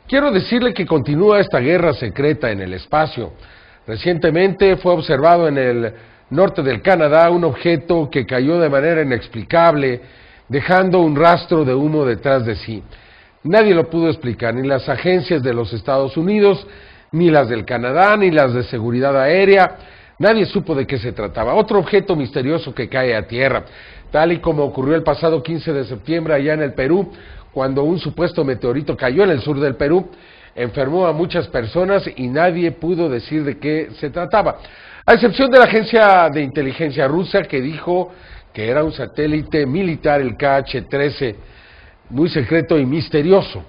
Quiero decirle que continúa esta guerra secreta en el espacio. Recientemente fue observado en el norte del Canadá un objeto que cayó de manera inexplicable, dejando un rastro de humo detrás de sí. Nadie lo pudo explicar, ni las agencias de los Estados Unidos, ni las del Canadá, ni las de seguridad aérea. Nadie supo de qué se trataba. Otro objeto misterioso que cae a tierra, tal y como ocurrió el pasado 15 de septiembre allá en el Perú, cuando un supuesto meteorito cayó en el sur del Perú, enfermó a muchas personas y nadie pudo decir de qué se trataba, a excepción de la agencia de inteligencia rusa que dijo que era un satélite militar, el KH-13, muy secreto y misterioso.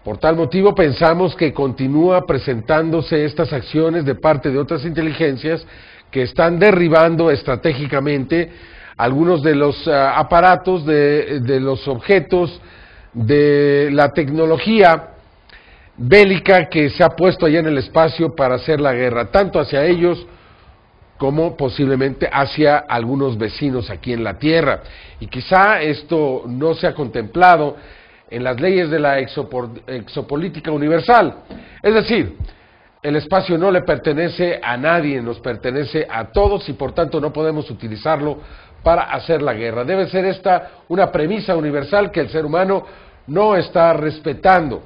Por tal motivo pensamos que continúa presentándose estas acciones de parte de otras inteligencias que están derribando estratégicamente algunos de los aparatos, de los objetos, de la tecnología bélica que se ha puesto allá en el espacio para hacer la guerra, tanto hacia ellos como posiblemente hacia algunos vecinos aquí en la Tierra. Y quizá esto no se ha contemplado en las leyes de la exopolítica universal. Es decir, el espacio no le pertenece a nadie, nos pertenece a todos y por tanto no podemos utilizarlo para hacer la guerra. Debe ser esta una premisa universal que el ser humano no está respetando.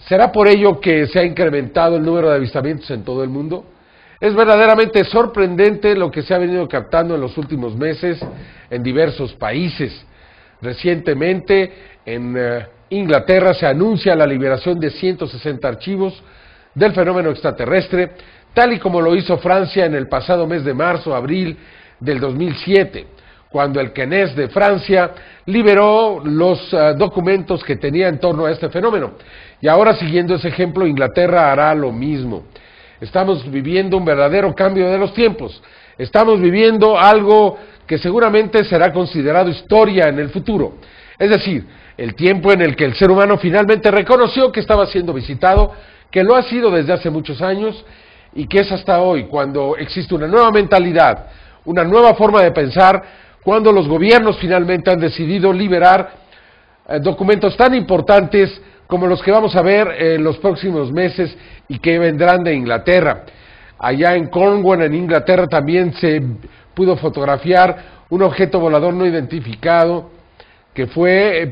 ¿Será por ello que se ha incrementado el número de avistamientos en todo el mundo? Es verdaderamente sorprendente lo que se ha venido captando en los últimos meses en diversos países. Recientemente en Inglaterra se anuncia la liberación de 160 archivos del fenómeno extraterrestre, tal y como lo hizo Francia en el pasado mes de marzo-abril del 2007, cuando el CNES de Francia liberó los documentos que tenía en torno a este fenómeno. Y ahora, siguiendo ese ejemplo, Inglaterra hará lo mismo. Estamos viviendo un verdadero cambio de los tiempos. Estamos viviendo algo que seguramente será considerado historia en el futuro. Es decir, el tiempo en el que el ser humano finalmente reconoció que estaba siendo visitado, que lo ha sido desde hace muchos años y que es hasta hoy, cuando existe una nueva mentalidad, una nueva forma de pensar, cuando los gobiernos finalmente han decidido liberar documentos tan importantes como los que vamos a ver en los próximos meses y que vendrán de Inglaterra. Allá en Cornwall, en Inglaterra, también se pudo fotografiar un objeto volador no identificado que fue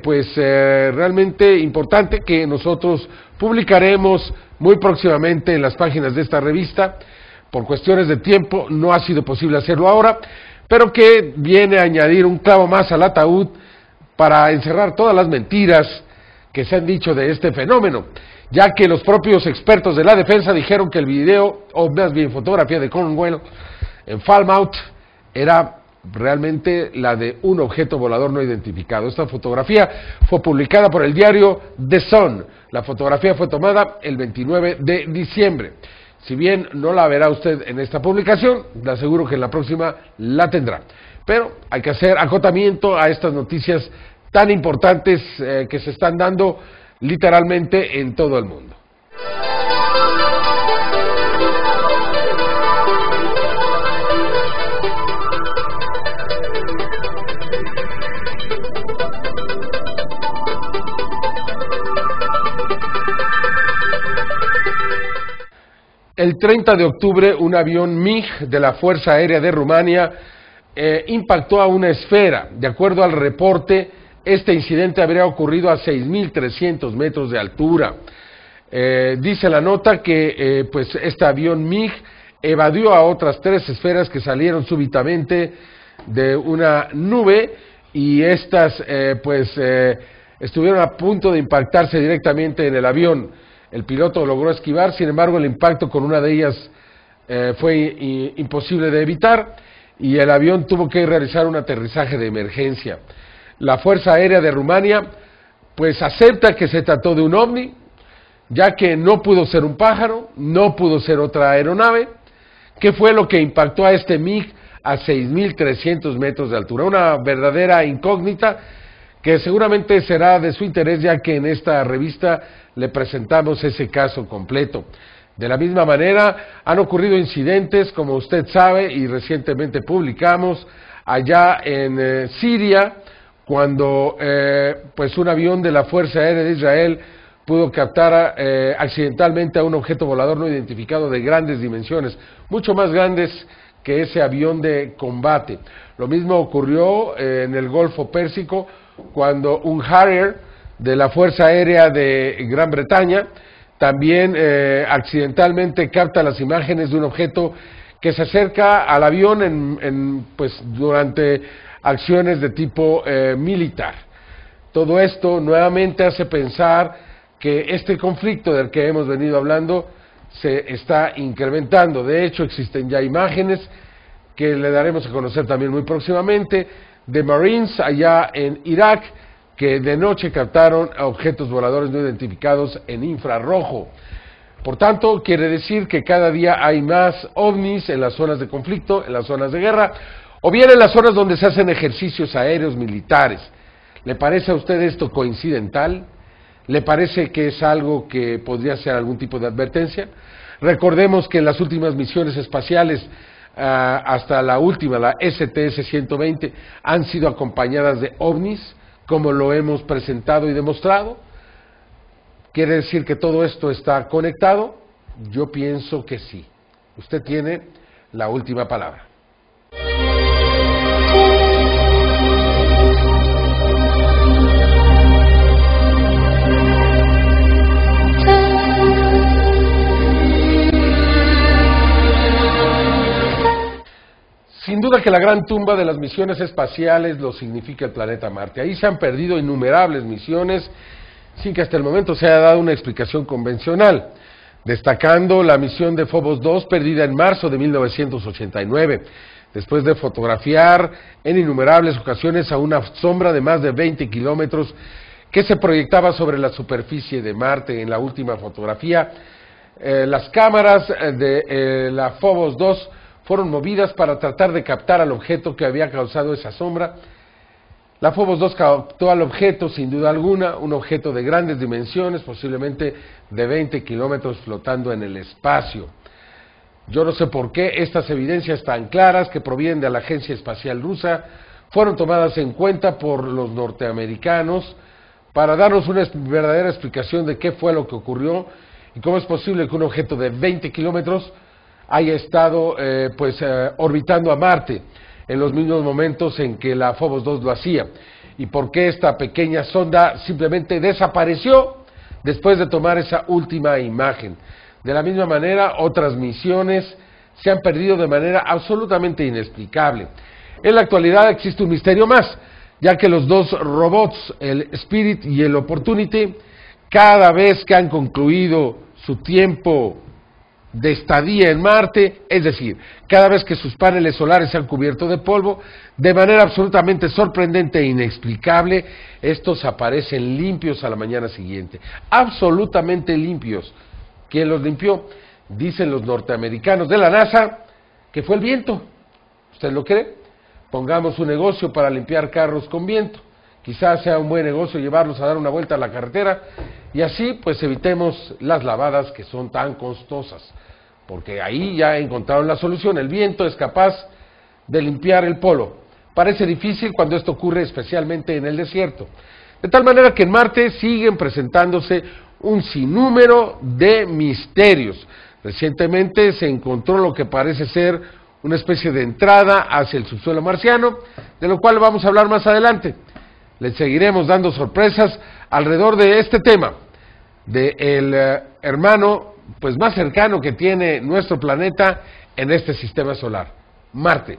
realmente importante, que nosotros publicaremos muy próximamente en las páginas de esta revista. Por cuestiones de tiempo no ha sido posible hacerlo ahora, pero que viene a añadir un clavo más al ataúd para encerrar todas las mentiras que se han dicho de este fenómeno, ya que los propios expertos de la defensa dijeron que el video, o más bien fotografía de Cornwall en Falmouth, era realmente la de un objeto volador no identificado. Esta fotografía fue publicada por el diario The Sun. La fotografía fue tomada el 29 de diciembre. Si bien no la verá usted en esta publicación, le aseguro que en la próxima la tendrá. Pero hay que hacer acotamiento a estas noticias tan importantes que se están dando literalmente en todo el mundo. El 30 de octubre, un avión MiG de la Fuerza Aérea de Rumania impactó a una esfera. De acuerdo al reporte, este incidente habría ocurrido a 6.300 metros de altura. Dice la nota que este avión MiG evadió a otras 3 esferas que salieron súbitamente de una nube y estas estuvieron a punto de impactarse directamente en el avión. El piloto logró esquivar, sin embargo el impacto con una de ellas fue imposible de evitar y el avión tuvo que realizar un aterrizaje de emergencia. La Fuerza Aérea de Rumania acepta que se trató de un ovni, ya que no pudo ser un pájaro, no pudo ser otra aeronave. ¿Qué fue lo que impactó a este MiG a 6.300 metros de altura? Una verdadera incógnita que seguramente será de su interés, ya que en esta revista le presentamos ese caso completo. De la misma manera, han ocurrido incidentes, como usted sabe, y recientemente publicamos, allá en Siria, cuando un avión de la Fuerza Aérea de Israel pudo captar accidentalmente a un objeto volador no identificado de grandes dimensiones, mucho más grandes que ese avión de combate. Lo mismo ocurrió en el Golfo Pérsico, cuando un Harrier de la Fuerza Aérea de Gran Bretaña también accidentalmente capta las imágenes de un objeto que se acerca al avión pues, durante acciones de tipo militar. Todo esto nuevamente hace pensar que este conflicto del que hemos venido hablando se está incrementando. De hecho, existen ya imágenes que le daremos a conocer también muy próximamente de Marines allá en Irak, que de noche captaron a objetos voladores no identificados en infrarrojo. Por tanto, quiere decir que cada día hay más ovnis en las zonas de conflicto, en las zonas de guerra, o bien en las zonas donde se hacen ejercicios aéreos militares. ¿Le parece a usted esto coincidental? ¿Le parece que es algo que podría ser algún tipo de advertencia? Recordemos que en las últimas misiones espaciales, hasta la última, la STS-120, han sido acompañadas de ovnis, como lo hemos presentado y demostrado. ¿Quiere decir que todo esto está conectado? Yo pienso que sí. Usted tiene la última palabra. Sin duda que la gran tumba de las misiones espaciales lo significa el planeta Marte. Ahí se han perdido innumerables misiones sin que hasta el momento se haya dado una explicación convencional, destacando la misión de Phobos 2 perdida en marzo de 1989, después de fotografiar en innumerables ocasiones a una sombra de más de 20 kilómetros que se proyectaba sobre la superficie de Marte. En la última fotografía, las cámaras de la Phobos 2 fueron movidas para tratar de captar al objeto que había causado esa sombra. La Phobos 2 captó al objeto, sin duda alguna, un objeto de grandes dimensiones, posiblemente de 20 kilómetros flotando en el espacio. Yo no sé por qué estas evidencias tan claras que provienen de la Agencia Espacial Rusa fueron tomadas en cuenta por los norteamericanos para darnos una verdadera explicación de qué fue lo que ocurrió y cómo es posible que un objeto de 20 kilómetros haya estado orbitando a Marte en los mismos momentos en que la Phobos 2 lo hacía, y por qué esta pequeña sonda simplemente desapareció después de tomar esa última imagen. De la misma manera, otras misiones se han perdido de manera absolutamente inexplicable. En la actualidad existe un misterio más, ya que los dos robots, el Spirit y el Opportunity, cada vez que han concluido su tiempo de estadía en Marte, es decir, cada vez que sus paneles solares se han cubierto de polvo, de manera absolutamente sorprendente e inexplicable, estos aparecen limpios a la mañana siguiente, absolutamente limpios. ¿Quién los limpió? Dicen los norteamericanos de la NASA que fue el viento. ¿Usted lo cree? Pongamos un negocio para limpiar carros con viento. Quizás sea un buen negocio llevarlos a dar una vuelta a la carretera y así pues evitemos las lavadas que son tan costosas, porque ahí ya encontraron la solución. El viento es capaz de limpiar el polo. Parece difícil cuando esto ocurre especialmente en el desierto. De tal manera que en Marte siguen presentándose un sinnúmero de misterios. Recientemente se encontró lo que parece ser una especie de entrada hacia el subsuelo marciano, de lo cual vamos a hablar más adelante. Les seguiremos dando sorpresas alrededor de este tema, del hermano pues más cercano que tiene nuestro planeta en este sistema solar, Marte.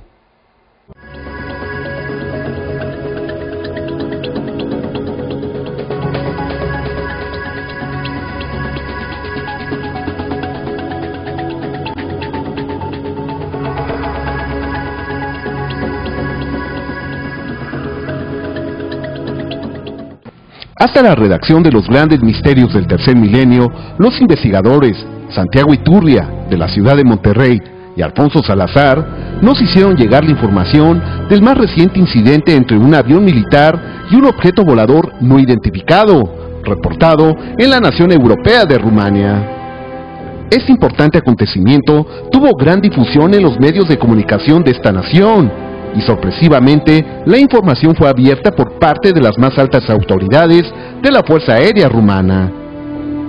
Hasta la redacción de los grandes misterios del tercer milenio, los investigadores Santiago Iturria, de la ciudad de Monterrey, y Alfonso Salazar, nos hicieron llegar la información del más reciente incidente entre un avión militar y un objeto volador no identificado, reportado en la nación europea de Rumania. Este importante acontecimiento tuvo gran difusión en los medios de comunicación de esta nación, y sorpresivamente la información fue abierta por parte de las más altas autoridades de la Fuerza Aérea Rumana.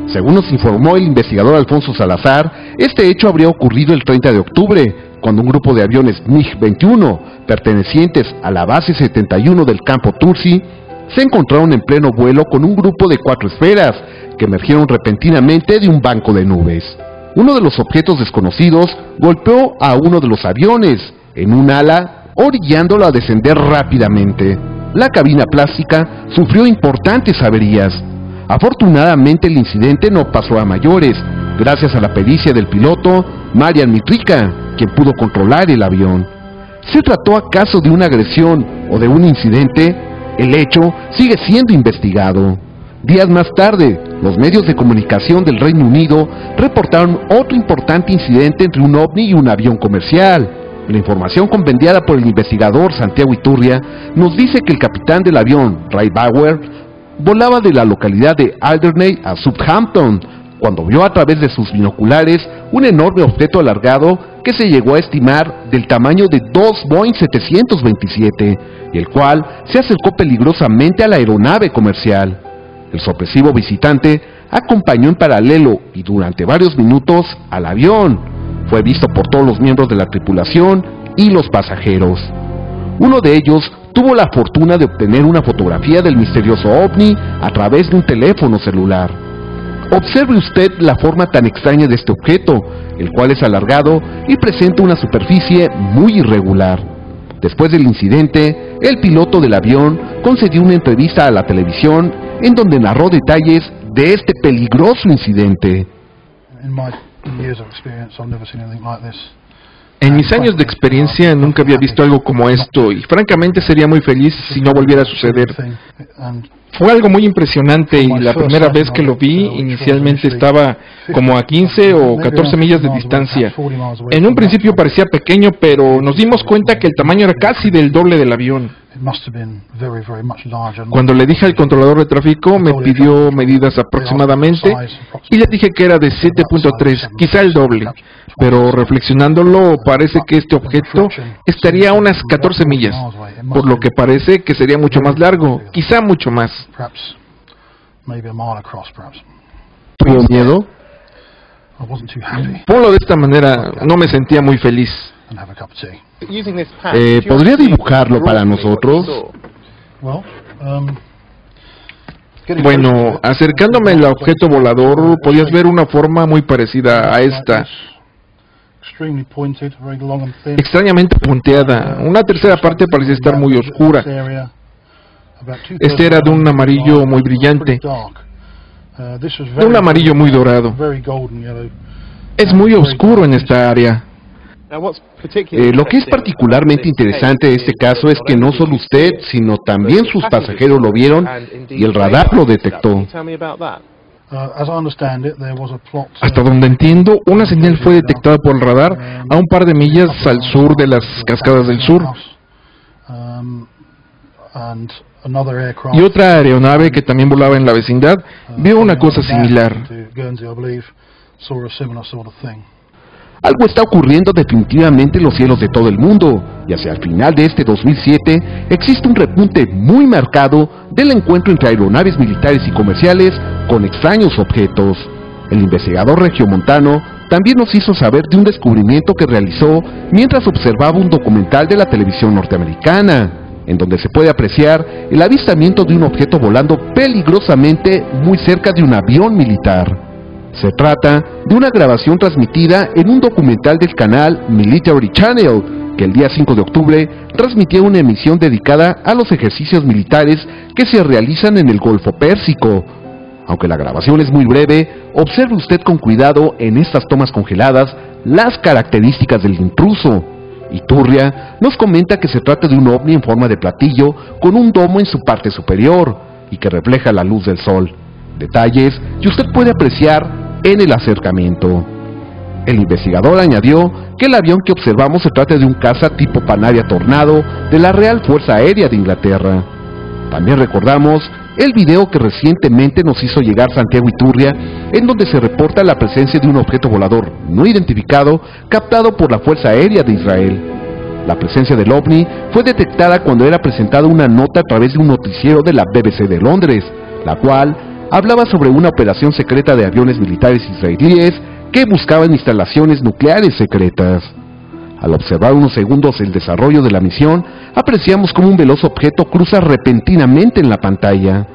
Según nos informó el investigador Alfonso Salazar, este hecho habría ocurrido el 30 de octubre, cuando un grupo de aviones MiG-21, pertenecientes a la base 71 del campo Tursi, se encontraron en pleno vuelo con un grupo de 4 esferas, que emergieron repentinamente de un banco de nubes. Uno de los objetos desconocidos golpeó a uno de los aviones, en un ala, orillándolo a descender rápidamente. La cabina plástica sufrió importantes averías. Afortunadamente el incidente no pasó a mayores, gracias a la pericia del piloto Marian Mitrika, quien pudo controlar el avión. ¿Se trató acaso de una agresión o de un incidente? El hecho sigue siendo investigado. Días más tarde, los medios de comunicación del Reino Unido reportaron otro importante incidente entre un ovni y un avión comercial. La información compendiada por el investigador Santiago Iturria nos dice que el capitán del avión, Ray Bauer, volaba de la localidad de Alderney a Southampton, cuando vio a través de sus binoculares un enorme objeto alargado que se llegó a estimar del tamaño de 2 Boeing 727, y el cual se acercó peligrosamente a la aeronave comercial. El sorpresivo visitante acompañó en paralelo y durante varios minutos al avión. Fue visto por todos los miembros de la tripulación y los pasajeros. Uno de ellos tuvo la fortuna de obtener una fotografía del misterioso ovni a través de un teléfono celular. Observe usted la forma tan extraña de este objeto, el cual es alargado y presenta una superficie muy irregular. Después del incidente, el piloto del avión concedió una entrevista a la televisión en donde narró detalles de este peligroso incidente. En mis años de experiencia nunca había visto algo como esto y francamente sería muy feliz si no volviera a suceder. Fue algo muy impresionante y la primera vez que lo vi, inicialmente estaba como a 15 o 14 millas de distancia. En un principio parecía pequeño, pero nos dimos cuenta que el tamaño era casi del doble del avión. Cuando le dije al controlador de tráfico, me pidió medidas aproximadamente y le dije que era de 7.3, quizá el doble. Pero reflexionándolo, parece que este objeto estaría a unas 14 millas, por lo que parece que sería mucho más largo, quizá mucho más. ¿Tuvo miedo? Ponlo de esta manera, no me sentía muy feliz. ¿Podría dibujarlo para nosotros? Bueno, acercándome al objeto volador, podías ver una forma muy parecida a esta. Extrañamente punteada. Una tercera parte parecía estar muy oscura. Este era de un amarillo muy brillante, de un amarillo muy dorado. Es muy oscuro en esta área. Lo que es particularmente interesante de este caso es que no solo usted, sino también sus pasajeros lo vieron y el radar lo detectó. Hasta donde entiendo, una señal fue detectada por el radar a un par de millas al sur de las Cascadas del Sur. Y otra aeronave que también volaba en la vecindad vio una cosa similar. Algo está ocurriendo definitivamente en los cielos de todo el mundo, y hacia el final de este 2007 existe un repunte muy marcado del encuentro entre aeronaves militares y comerciales con extraños objetos. El investigador regiomontano también nos hizo saber de un descubrimiento que realizó mientras observaba un documental de la televisión norteamericana, en donde se puede apreciar el avistamiento de un objeto volando peligrosamente muy cerca de un avión militar. Se trata de una grabación transmitida en un documental del canal Military Channel, que el día 5 de octubre transmitía una emisión dedicada a los ejercicios militares que se realizan en el Golfo Pérsico. Aunque la grabación es muy breve, observe usted con cuidado en estas tomas congeladas las características del intruso. Iturria nos comenta que se trata de un ovni en forma de platillo con un domo en su parte superior y que refleja la luz del sol. Detalles que usted puede apreciar en el acercamiento. El investigador añadió que el avión que observamos se trata de un caza tipo Panavia Tornado de la Real Fuerza Aérea de Inglaterra. También recordamos el video que recientemente nos hizo llegar Santiago Iturria, en donde se reporta la presencia de un objeto volador no identificado captado por la Fuerza Aérea de Israel. La presencia del ovni fue detectada cuando era presentada una nota a través de un noticiero de la BBC de Londres, la cual hablaba sobre una operación secreta de aviones militares israelíes que buscaban instalaciones nucleares secretas. Al observar unos segundos el desarrollo de la misión, apreciamos cómo un veloz objeto cruza repentinamente en la pantalla.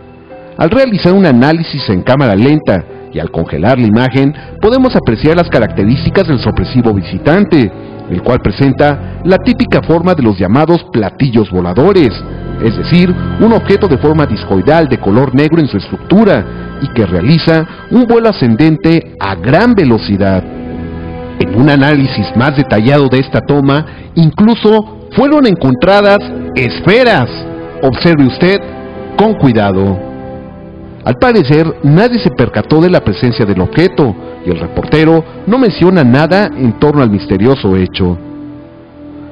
Al realizar un análisis en cámara lenta y al congelar la imagen, podemos apreciar las características del sorpresivo visitante, el cual presenta la típica forma de los llamados platillos voladores, es decir, un objeto de forma discoidal de color negro en su estructura y que realiza un vuelo ascendente a gran velocidad. En un análisis más detallado de esta toma, incluso fueron encontradas esferas. Observe usted con cuidado. Al parecer, nadie se percató de la presencia del objeto, y el reportero no menciona nada en torno al misterioso hecho.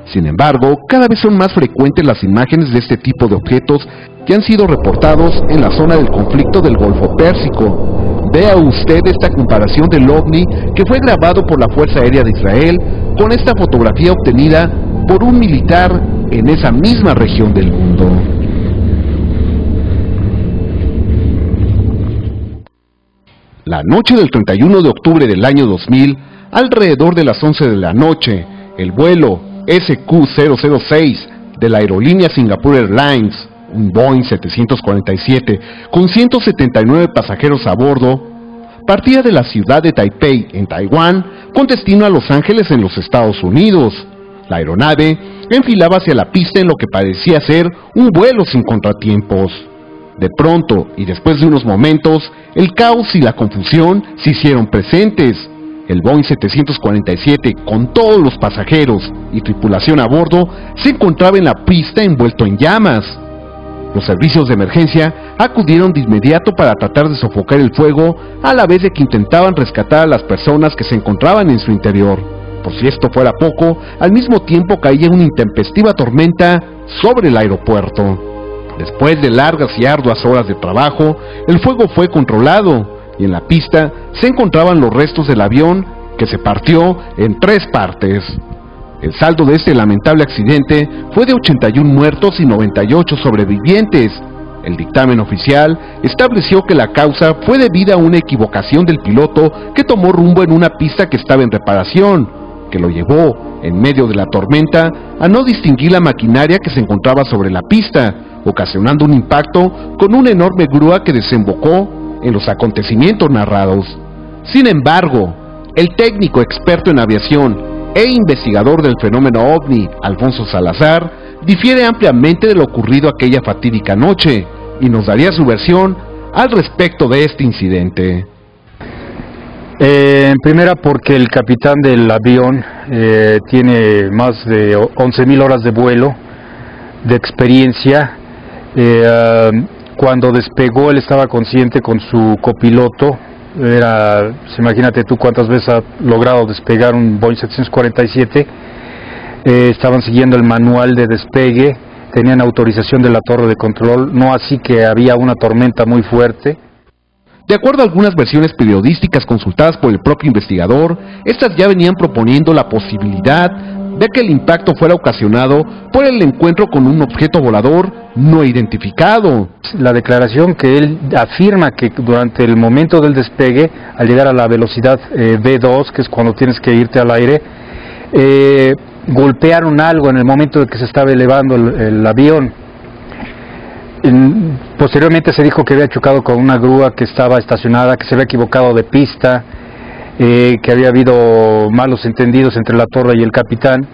Sin embargo, cada vez son más frecuentes las imágenes de este tipo de objetos que han sido reportados en la zona del conflicto del Golfo Pérsico. Vea usted esta comparación del ovni que fue grabado por la Fuerza Aérea de Israel con esta fotografía obtenida por un militar en esa misma región del mundo. La noche del 31 de octubre del año 2000, alrededor de las 11 de la noche, el vuelo SQ-006 de la aerolínea Singapore Airlines, un Boeing 747 con 179 pasajeros a bordo, partía de la ciudad de Taipei, en Taiwán, con destino a Los Ángeles, en los Estados Unidos. La aeronave enfilaba hacia la pista en lo que parecía ser un vuelo sin contratiempos. De pronto, y después de unos momentos, el caos y la confusión se hicieron presentes. El Boeing 747, con todos los pasajeros y tripulación a bordo, se encontraba en la pista envuelto en llamas. Los servicios de emergencia acudieron de inmediato para tratar de sofocar el fuego, a la vez de que intentaban rescatar a las personas que se encontraban en su interior. Por si esto fuera poco, al mismo tiempo caía una intempestiva tormenta sobre el aeropuerto. Después de largas y arduas horas de trabajo, el fuego fue controlado y en la pista se encontraban los restos del avión, que se partió en 3 partes. El saldo de este lamentable accidente fue de 81 muertos y 98 sobrevivientes. El dictamen oficial estableció que la causa fue debida a una equivocación del piloto que tomó rumbo en una pista que estaba en reparación, que lo llevó, en medio de la tormenta, a no distinguir la maquinaria que se encontraba sobre la pista, ocasionando un impacto con una enorme grúa que desembocó en los acontecimientos narrados. Sin embargo, el técnico experto en aviación e investigador del fenómeno ovni, Alfonso Salazar, difiere ampliamente de lo ocurrido aquella fatídica noche y nos daría su versión al respecto de este incidente. En primera, porque el capitán del avión tiene más de 11.000 horas de vuelo, de experiencia. Cuando despegó él estaba consciente con su copiloto. Imagínate tú cuántas veces ha logrado despegar un Boeing 747. Estaban siguiendo el manual de despegue, tenían autorización de la torre de control, no así que había una tormenta muy fuerte. De acuerdo a algunas versiones periodísticas consultadas por el propio investigador, estas ya venían proponiendo la posibilidad de que el impacto fuera ocasionado por el encuentro con un objeto volador no identificado. La declaración que él afirma que durante el momento del despegue, al llegar a la velocidad V2, que es cuando tienes que irte al aire, golpearon algo en el momento de que se estaba elevando el avión. Posteriormente se dijo que había chocado con una grúa que estaba estacionada, que se había equivocado de pista, que había habido malos entendidos entre la torre y el capitán,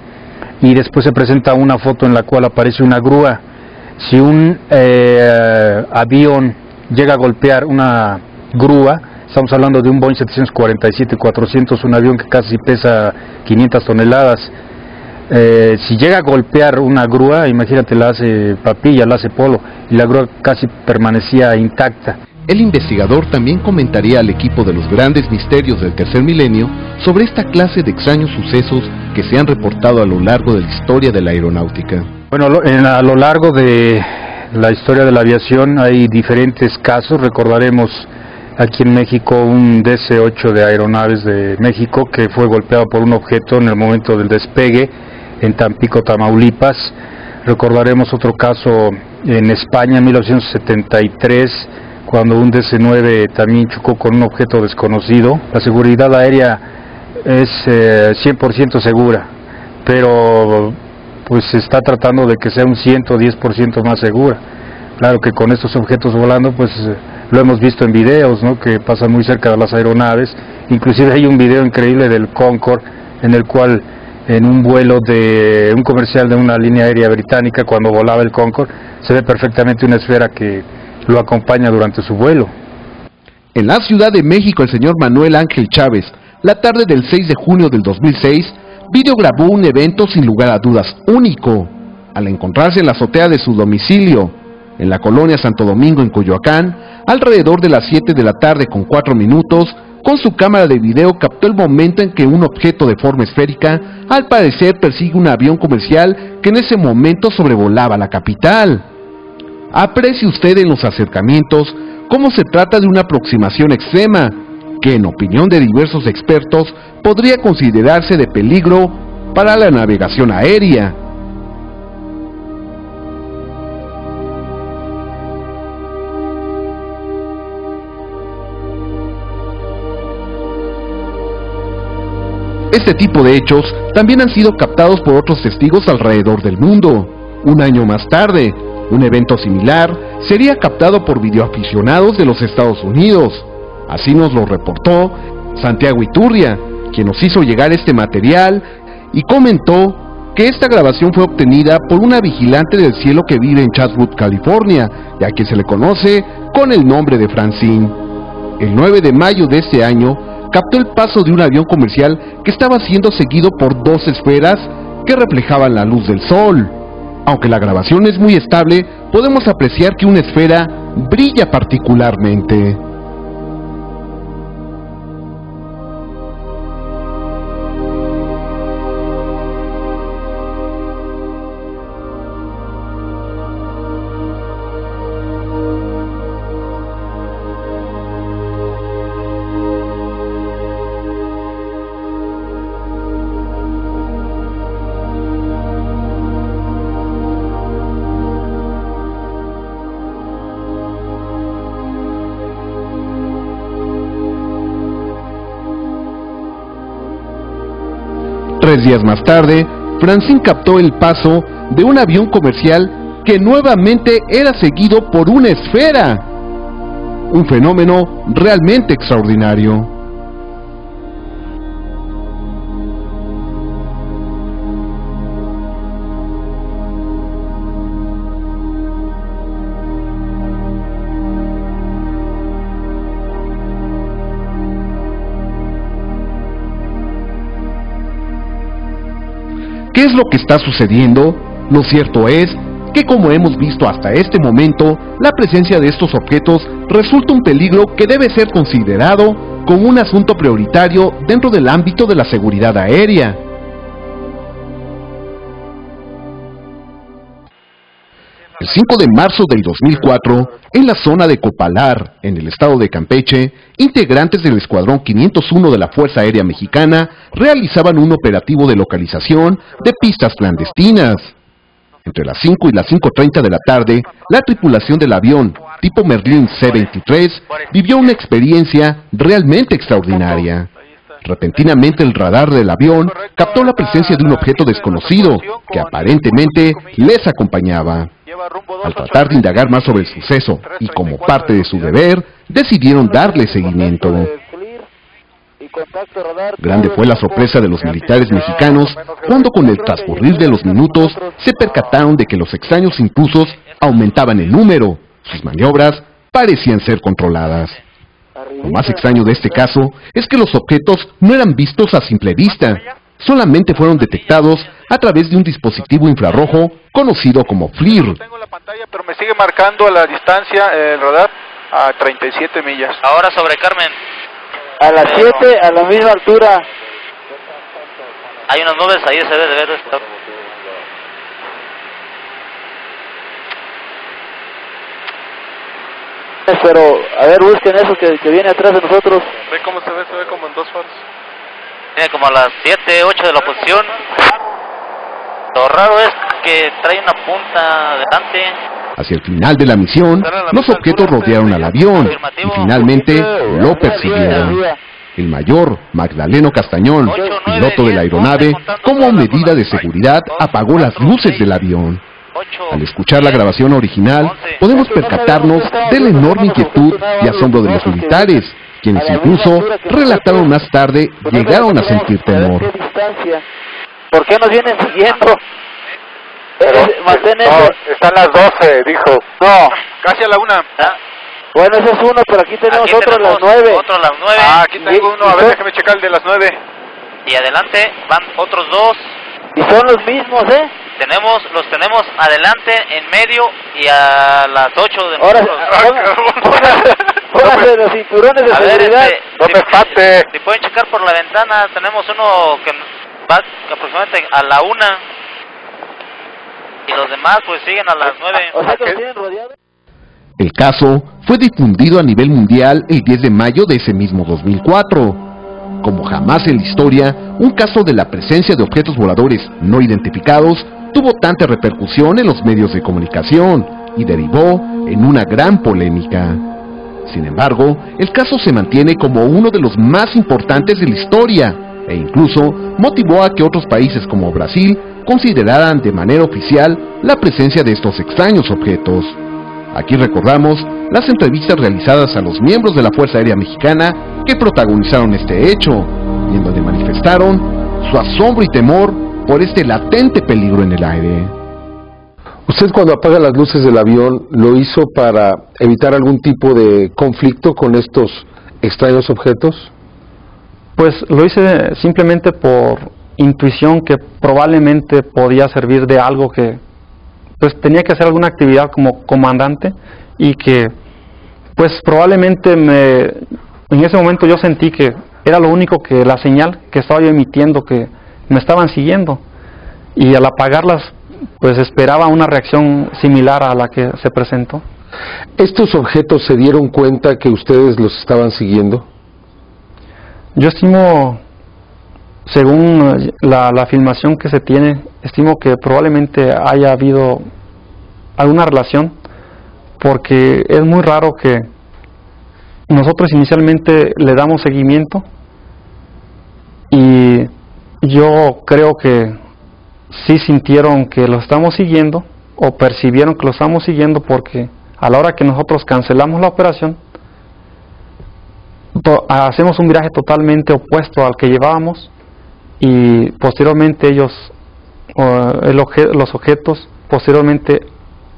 y después se presenta una foto en la cual aparece una grúa. Si un avión llega a golpear una grúa, estamos hablando de un Boeing 747-400, un avión que casi pesa 500 toneladas, si llega a golpear una grúa, imagínate, la hace papilla, la hace polo, y la grúa casi permanecía intacta. El investigador también comentaría al equipo de los grandes misterios del tercer milenio sobre esta clase de extraños sucesos que se han reportado a lo largo de la historia de la aeronáutica. Bueno, a lo largo de la historia de la aviación hay diferentes casos. Recordaremos aquí en México un DC-8 de Aeronaves de México que fue golpeado por un objeto en el momento del despegue en Tampico, Tamaulipas. Recordaremos otro caso en España en 1973 cuando un DC-9 también chocó con un objeto desconocido. La seguridad aérea es 100% segura, pero pues se está tratando de que sea un 110% más segura. Claro que con estos objetos volando, pues lo hemos visto en videos, ¿no?, que pasan muy cerca de las aeronaves. Inclusive hay un video increíble del Concorde, en el cual en un vuelo de un comercial de una línea aérea británica, cuando volaba el Concorde, se ve perfectamente una esfera que lo acompaña durante su vuelo. En la Ciudad de México, el señor Manuel Ángel Chávez, la tarde del 6 de junio del 2006, videograbó un evento sin lugar a dudas único. Al encontrarse en la azotea de su domicilio, en la colonia Santo Domingo, en Coyoacán, alrededor de las 7 de la tarde con 4 minutos, con su cámara de video captó el momento en que un objeto de forma esférica, al parecer persigue un avión comercial que en ese momento sobrevolaba la capital. Aprecie usted en los acercamientos cómo se trata de una aproximación extrema, que en opinión de diversos expertos podría considerarse de peligro para la navegación aérea. Este tipo de hechos también han sido captados por otros testigos alrededor del mundo. Un año más tarde, un evento similar sería captado por videoaficionados de los Estados Unidos. Así nos lo reportó Santiago Iturria, quien nos hizo llegar este material y comentó que esta grabación fue obtenida por una vigilante del cielo que vive en Chatsworth, California, y a quien se le conoce con el nombre de Francine. El 9 de mayo de este año, captó el paso de un avión comercial que estaba siendo seguido por dos esferas que reflejaban la luz del sol. Aunque la grabación es muy estable, podemos apreciar que una esfera brilla particularmente. Tres días más tarde, Francine captó el paso de un avión comercial que nuevamente era seguido por una esfera. Un fenómeno realmente extraordinario. ¿Qué es lo que está sucediendo? Lo cierto es que, como hemos visto hasta este momento, la presencia de estos objetos resulta un peligro que debe ser considerado como un asunto prioritario dentro del ámbito de la seguridad aérea. El 5 de marzo del 2004, en la zona de Copalar, en el estado de Campeche, integrantes del Escuadrón 501 de la Fuerza Aérea Mexicana realizaban un operativo de localización de pistas clandestinas. Entre las 5 y las 5:30 de la tarde, la tripulación del avión tipo Merlin C-23 vivió una experiencia realmente extraordinaria. Repentinamente el radar del avión captó la presencia de un objeto desconocido que aparentemente les acompañaba. Al tratar de indagar más sobre el suceso y como parte de su deber, decidieron darle seguimiento. Grande fue la sorpresa de los militares mexicanos cuando, con el transcurrir de los minutos, se percataron de que los extraños intrusos aumentaban en número. Sus maniobras parecían ser controladas. Lo más extraño de este caso es que los objetos no eran vistos a simple vista, solamente fueron detectados a través de un dispositivo infrarrojo conocido como FLIR. No tengo la pantalla, pero me sigue marcando la distancia, el radar, a 37 millas. Ahora sobre Carmen. A las 7, a la misma altura. Hay unas nubes ahí, se debe de ver esto. Pero, a ver, busquen eso que viene atrás de nosotros. ¿Ve cómo se ve? Se ve como en dos faros. Tiene como a las 7, 8 de la posición. Lo raro es que trae una punta delante. Hacia el final de la misión, los objetos rodearon al avión y finalmente lo persiguieron. El mayor Magdaleno Castañón, piloto de la aeronave, como medida de seguridad apagó las luces del avión. Al escuchar la grabación original, podemos percatarnos de la enorme inquietud y asombro de los militares, quienes incluso relataron más tarde llegaron a sentir temor. ¿Por qué nos vienen siguiendo? Están las 12, dijo. No, Casi a la 1. bueno, ese es uno, pero aquí tenemos otro a las 9. Otro a las 9. Aquí tengo uno, a ver, déjame checar el de las 9. Y adelante van otros 2. Y son los mismos, ¿eh? Los tenemos adelante, en medio y a las 8 de Ahora, nosotros. pónganse los cinturones de A ver, seguridad. no me espante. Si pueden checar por la ventana, tenemos uno que va aproximadamente a la 1. Y los demás pues siguen a las 9. O sea que los tienen rodeados. El caso fue difundido a nivel mundial el 10 de mayo de ese mismo 2004. Como jamás en la historia, un caso de la presencia de objetos voladores no identificados tuvo tanta repercusión en los medios de comunicación y derivó en una gran polémica. Sin embargo, el caso se mantiene como uno de los más importantes de la historia e incluso motivó a que otros países como Brasil consideraran de manera oficial la presencia de estos extraños objetos. Aquí recordamos las entrevistas realizadas a los miembros de la Fuerza Aérea Mexicana que protagonizaron este hecho, y en donde manifestaron su asombro y temor por este latente peligro en el aire. ¿Usted cuando apaga las luces del avión lo hizo para evitar algún tipo de conflicto con estos extraños objetos? Pues lo hice simplemente por intuición que probablemente podía servir de algo que pues tenía que hacer alguna actividad como comandante y que pues probablemente en ese momento yo sentí que era lo único que la señal que estaba yo emitiendo, que me estaban siguiendo, y al apagarlas pues esperaba una reacción similar a la que se presentó. ¿Estos objetos se dieron cuenta que ustedes los estaban siguiendo? Yo estimo, según la filmación que se tiene, estimo que probablemente haya habido alguna relación, porque es muy raro que nosotros inicialmente le damos seguimiento y yo creo que sí sintieron que lo estamos siguiendo o percibieron que lo estamos siguiendo, porque a la hora que nosotros cancelamos la operación hacemos un viraje totalmente opuesto al que llevábamos y posteriormente ellos, los objetos posteriormente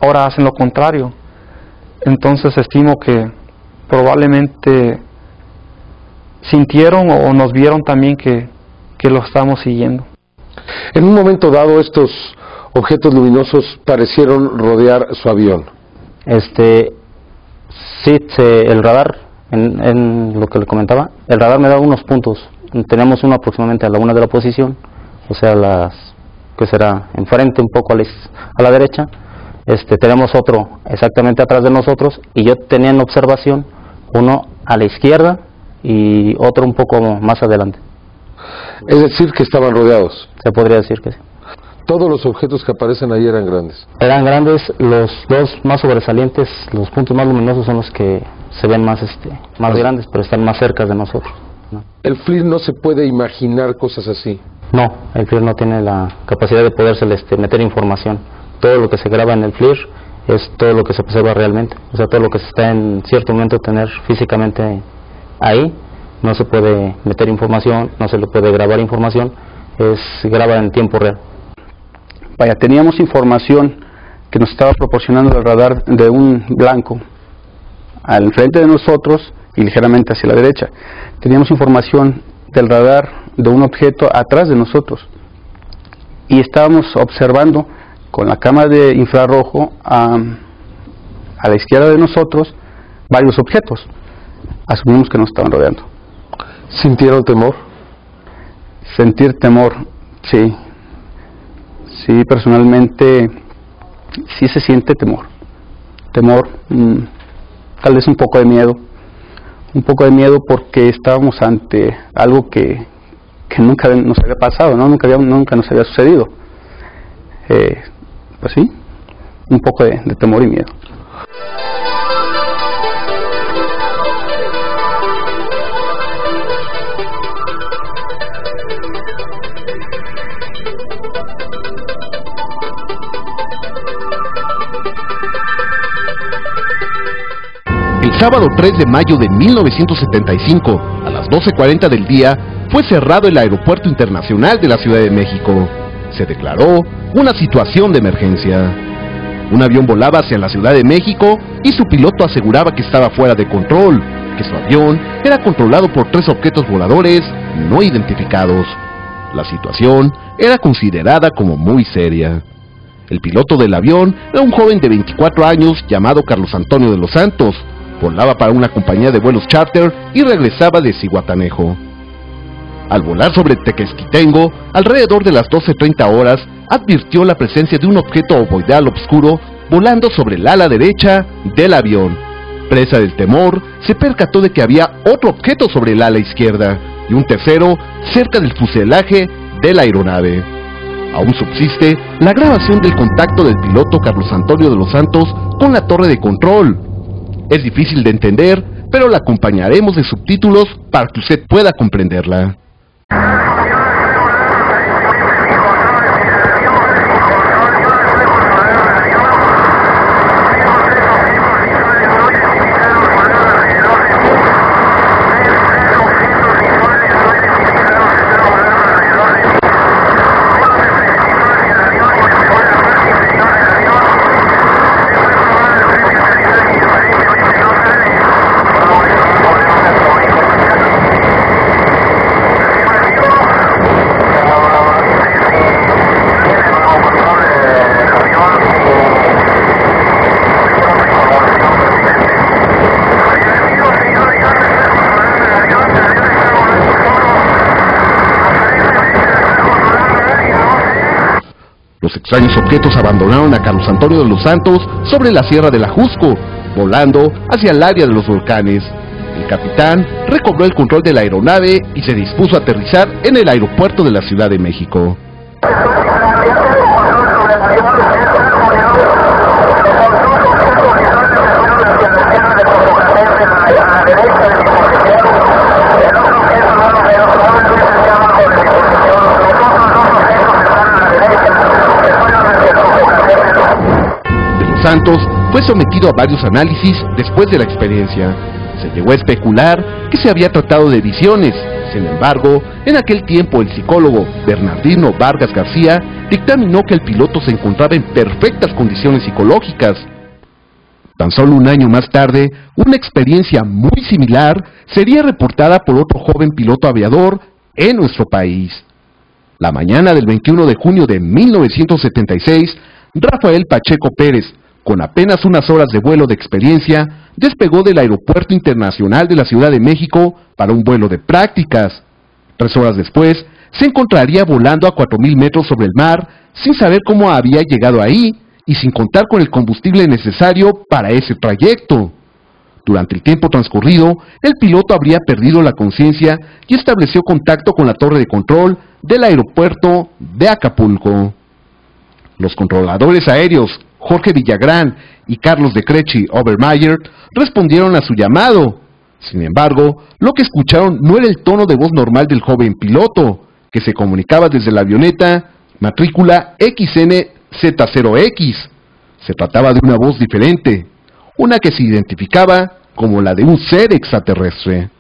ahora hacen lo contrario. Entonces estimo que probablemente sintieron o nos vieron también que lo estamos siguiendo. En un momento dado estos objetos luminosos parecieron rodear su avión. Sí, el radar, en lo que le comentaba, el radar me da unos puntos. Tenemos uno aproximadamente a la 1 de la posición, o sea, que será enfrente un poco a la derecha. Tenemos otro exactamente atrás de nosotros, y yo tenía en observación uno a la izquierda y otro un poco más adelante. Es decir, que estaban rodeados. Se podría decir que sí. Todos los objetos que aparecen ahí eran grandes. Eran grandes, los dos más sobresalientes, los puntos más luminosos son los que se ven más grandes, pero están más cerca de nosotros, ¿no? El FLIR no se puede imaginar cosas así. No, el FLIR no tiene la capacidad de poderse meter información. Todo lo que se graba en el FLIR es todo lo que se observa realmente. O sea, todo lo que se está en cierto momento tener físicamente ahí, no se puede meter información, no se le puede grabar información, se graba en tiempo real. Vaya, teníamos información que nos estaba proporcionando el radar de un blanco al frente de nosotros y ligeramente hacia la derecha. Teníamos información del radar de un objeto atrás de nosotros y estábamos observando con la cámara de infrarrojo a la izquierda de nosotros varios objetos. Asumimos que nos estaban rodeando. ¿Sintieron temor? Sentir temor, sí. Sí, personalmente sí se siente temor. Temor, tal vez un poco de miedo. Un poco de miedo porque estábamos ante algo que nunca nos había pasado, ¿no? Nunca nos había sucedido. Pues sí, un poco de temor y miedo. El sábado 3 de mayo de 1975, a las 12:40 del día, fue cerrado el Aeropuerto Internacional de la Ciudad de México. Se declaró una situación de emergencia. Un avión volaba hacia la Ciudad de México y su piloto aseguraba que estaba fuera de control, que su avión era controlado por 3 objetos voladores no identificados. La situación era considerada como muy seria. El piloto del avión era un joven de 24 años llamado Carlos Antonio de los Santos. Volaba para una compañía de vuelos charter y regresaba de Zihuatanejo. Al volar sobre Tequesquitengo, alrededor de las 12:30 horas, advirtió la presencia de un objeto ovoidal oscuro volando sobre el ala derecha del avión. Presa del temor, se percató de que había otro objeto sobre el ala izquierda y un tercero cerca del fuselaje de la aeronave. Aún subsiste la grabación del contacto del piloto Carlos Antonio de los Santos con la torre de control. Es difícil de entender, pero la acompañaremos de subtítulos para que usted pueda comprenderla. Los extraños objetos abandonaron a Carlos Antonio de los Santos sobre la Sierra del Ajusco, volando hacia el área de los volcanes. El capitán recobró el control de la aeronave y se dispuso a aterrizar en el aeropuerto de la Ciudad de México. Santos fue sometido a varios análisis después de la experiencia. Se llegó a especular que se había tratado de visiones. Sin embargo, en aquel tiempo el psicólogo Bernardino Vargas García dictaminó que el piloto se encontraba en perfectas condiciones psicológicas. Tan solo un año más tarde, una experiencia muy similar sería reportada por otro joven piloto aviador en nuestro país. La mañana del 21 de junio de 1976, Rafael Pacheco Pérez, con apenas unas horas de vuelo de experiencia, despegó del Aeropuerto Internacional de la Ciudad de México para un vuelo de prácticas. 3 horas después, se encontraría volando a 4.000 metros sobre el mar, sin saber cómo había llegado ahí y sin contar con el combustible necesario para ese trayecto. Durante el tiempo transcurrido, el piloto habría perdido la conciencia y estableció contacto con la torre de control del aeropuerto de Acapulco. Los controladores aéreos Jorge Villagrán y Carlos de Crechi Obermayer respondieron a su llamado. Sin embargo, lo que escucharon no era el tono de voz normal del joven piloto, que se comunicaba desde la avioneta matrícula XNZ0X. Se trataba de una voz diferente, una que se identificaba como la de un ser extraterrestre.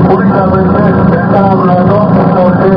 Únicamente está hablando porque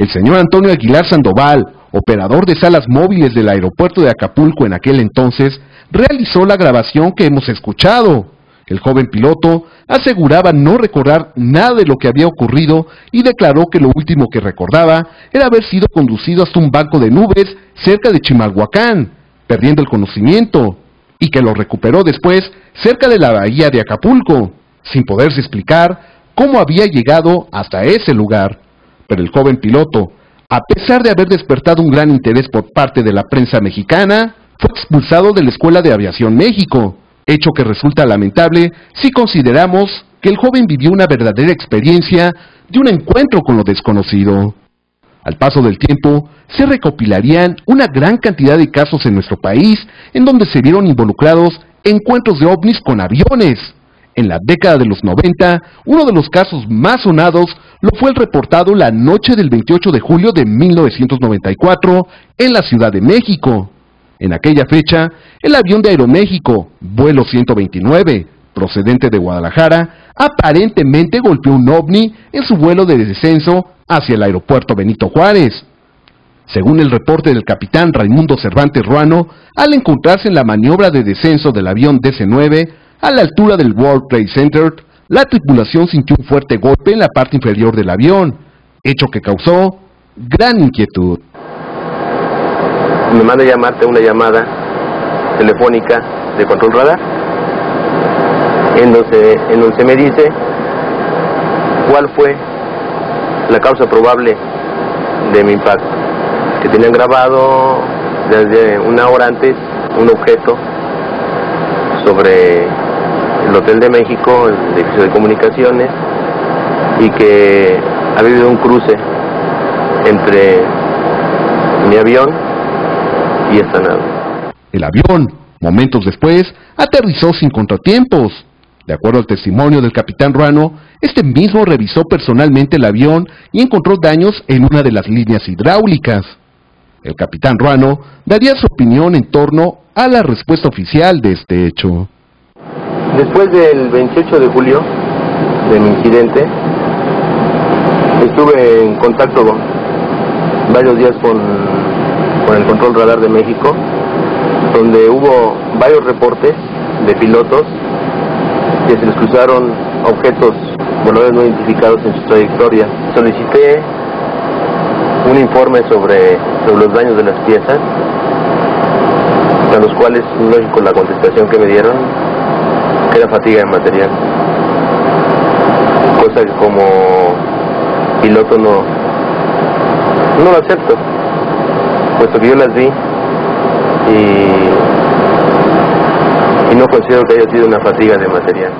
El señor Antonio Aguilar Sandoval, operador de salas móviles del aeropuerto de Acapulco en aquel entonces, realizó la grabación que hemos escuchado. El joven piloto aseguraba no recordar nada de lo que había ocurrido y declaró que lo último que recordaba era haber sido conducido hasta un banco de nubes cerca de Chimalhuacán, perdiendo el conocimiento, y que lo recuperó después cerca de la bahía de Acapulco, sin poderse explicar cómo había llegado hasta ese lugar. Pero el joven piloto, a pesar de haber despertado un gran interés por parte de la prensa mexicana, fue expulsado de la Escuela de Aviación México, hecho que resulta lamentable si consideramos que el joven vivió una verdadera experiencia de un encuentro con lo desconocido. Al paso del tiempo, se recopilarían una gran cantidad de casos en nuestro país en donde se vieron involucrados encuentros de ovnis con aviones. En la década de los 90, uno de los casos más sonados lo fue el reportado la noche del 28 de julio de 1994 en la Ciudad de México. En aquella fecha, el avión de Aeroméxico, vuelo 129, procedente de Guadalajara, aparentemente golpeó un ovni en su vuelo de descenso hacia el aeropuerto Benito Juárez. Según el reporte del capitán Raimundo Cervantes Ruano, al encontrarse en la maniobra de descenso del avión DC-9 a la altura del World Trade Center, la tripulación sintió un fuerte golpe en la parte inferior del avión, hecho que causó gran inquietud. Me manda a llamarte una llamada telefónica de control radar, en donde me dice cuál fue la causa probable de mi impacto, que tenían grabado desde una hora antes un objeto sobre el Hotel de México, el edificio de comunicaciones, y que había habido un cruce entre mi avión y esta nave. El avión, momentos después, aterrizó sin contratiempos. De acuerdo al testimonio del capitán Ruano, este mismo revisó personalmente el avión y encontró daños en una de las líneas hidráulicas. El capitán Ruano daría su opinión en torno a la respuesta oficial de este hecho. Después del 28 de julio de mi incidente, estuve en contacto varios días con el Control Radar de México, donde hubo varios reportes de pilotos que se les cruzaron objetos voladores no identificados en su trayectoria. Solicité un informe sobre los daños de las piezas, a los cuales, lógico, la contestación que me dieron que era fatiga de material, cosa que como piloto no lo acepto, puesto que yo las vi y no considero que haya sido una fatiga de material.